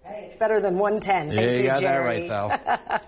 Hey, it's better than 110. Thank you, got Jerry. that right, though.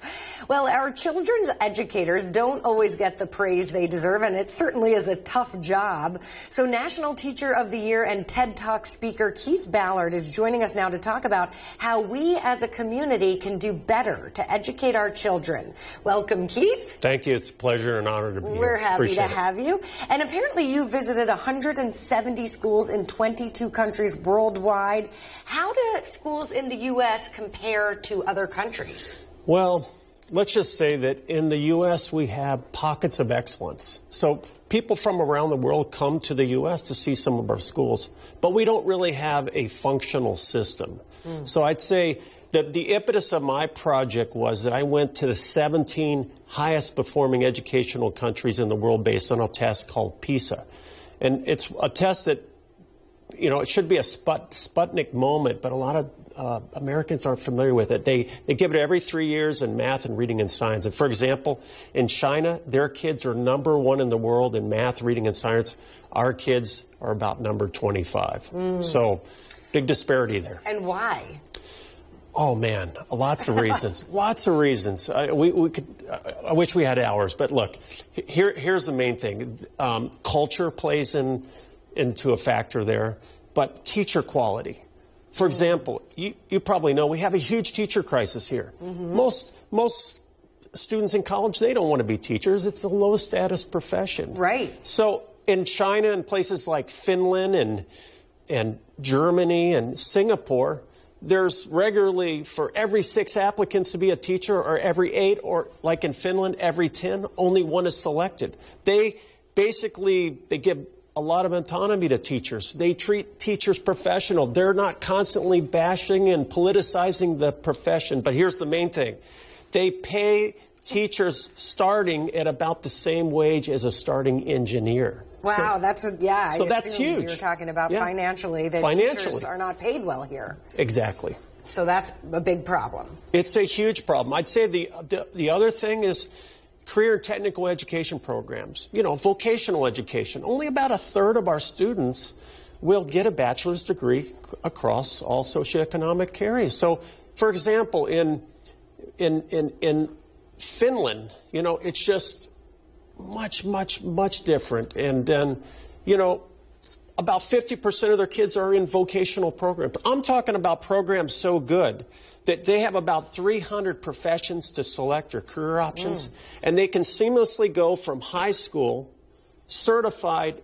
Well, our children's educators don't always get the praise they deserve, and it certainly is a tough job. So National Teacher of the Year and TED Talk speaker Keith Ballard is joining us now to talk about how we as a community can do better to educate our children. Welcome, Keith. Thank you. It's a pleasure and honor to be here. We're happy Appreciate to have you. And apparently you visited 170 schools in 22 countries worldwide. How do schools in the U.S. compare to other countries? Well, let's just say that in the U.S. we have pockets of excellence. So people from around the world come to the U.S. to see some of our schools, but we don't really have a functional system. So I'd say that the impetus of my project was that I went to the 17 highest performing educational countries in the world based on a test called PISA. And it's a test that, you know, it should be a Sputnik moment, but a lot of Americans aren't familiar with it. They give it every 3 years in math and reading and science. And for example, in China, their kids are #1 in the world in math, reading, and science. Our kids are about number 25. So big disparity there. And why? Oh, man, lots of reasons. Lots of reasons. I wish we had hours, but look, here's the main thing. Culture plays into a factor there, but teacher quality. For example, you probably know we have a huge teacher crisis here. Most students in college, they don't want to be teachers. It's a low-status profession. Right. So in China and places like Finland and Germany and Singapore, there's regularly, for every 6 applicants to be a teacher, or every 8, or like in Finland, every 10, only 1 is selected. They give a lot of autonomy to teachers. They treat teachers professional. They're not constantly bashing and politicizing the profession. But here's the main thing. They pay teachers starting at about the same wage as a starting engineer. Wow, So that's huge. You're talking about Yeah. financially, that teachers are not paid well here. Exactly. So that's a big problem. It's a huge problem. I'd say the other thing is career and technical education programs. You know, vocational education. Only about 1/3 of our students will get a bachelor's degree across all socioeconomic areas. So, for example, in Finland, you know, it's just much different. And then, you know, about 50% of their kids are in vocational programs. I'm talking about programs so good that they have about 300 professions to select or career options, and they can seamlessly go from high school, certified,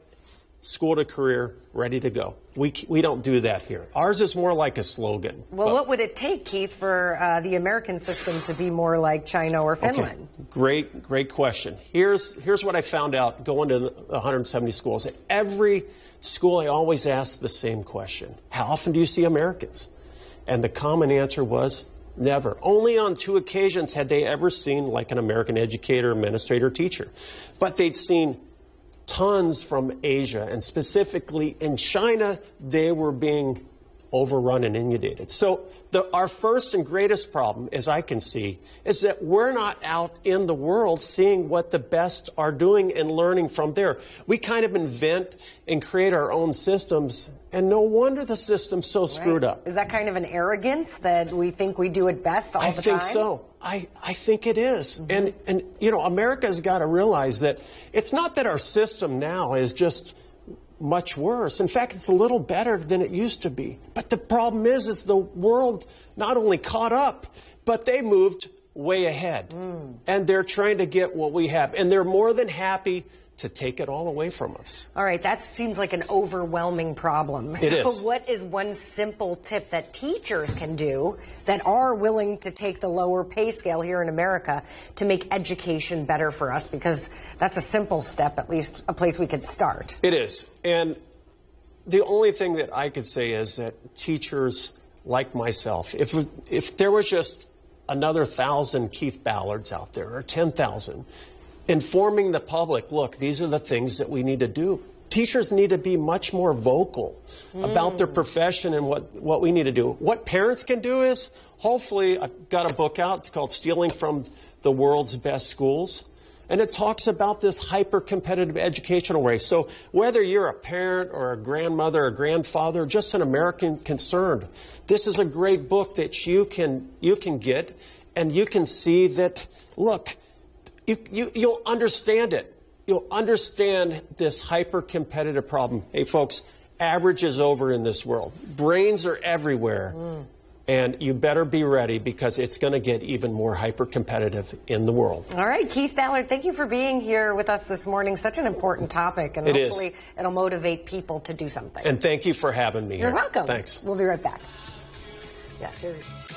school to career, ready to go. We don't do that here. Ours is more like a slogan. Well, what would it take, Keith, for the American system to be more like China or Finland? Okay. Great question. Here's what I found out going to 170 schools. At every school, I always ask the same question. How often do you see Americans? And the common answer was never. Only on 2 occasions had they ever seen like an American educator, administrator, teacher. But they'd seen tons from Asia, and specifically in China, they were being overrun and inundated. So our first and greatest problem, as I can see, is that we're not out in the world seeing what the best are doing and learning from there. We kind of invent and create our own systems, and no wonder the system's so screwed up. Is that kind of an arrogance that we think we do it best all the time? I think so. I think it is. And, you know, America's got to realize that it's not that our system now is just much worse. In fact, it's a little better than it used to be. But the problem is the world not only caught up, but they moved way ahead. And they're trying to get what we have. And they're more than happy to take it all away from us. All right, that seems like an overwhelming problem. It is. So what is one simple tip that teachers can do that are willing to take the lower pay scale here in America to make education better for us? Because that's a simple step, at least a place we could start. It is. And the only thing that I could say is that teachers like myself, if there was just another 1,000 Keith Ballards out there, or 10,000, informing the public, look, these are the things that we need to do. Teachers need to be much more vocal about their profession and what we need to do. What parents can do is, hopefully, I've got a book out. It's called Stealing from the World's Best Schools. And it talks about this hyper-competitive educational race. So whether you're a parent or a grandmother or grandfather, or just an American concerned, this is a great book that you can get, and you can see that, look, you'll understand it. You'll understand this hyper-competitive problem. Hey, folks, average is over in this world. Brains are everywhere. And you better be ready, because it's going to get even more hyper-competitive in the world. All right, Keith Ballard, thank you for being here with us this morning. Such an important topic, and hopefully it'll motivate people to do something. And thank you for having me here. You're welcome. Thanks. We'll be right back. Yeah, seriously.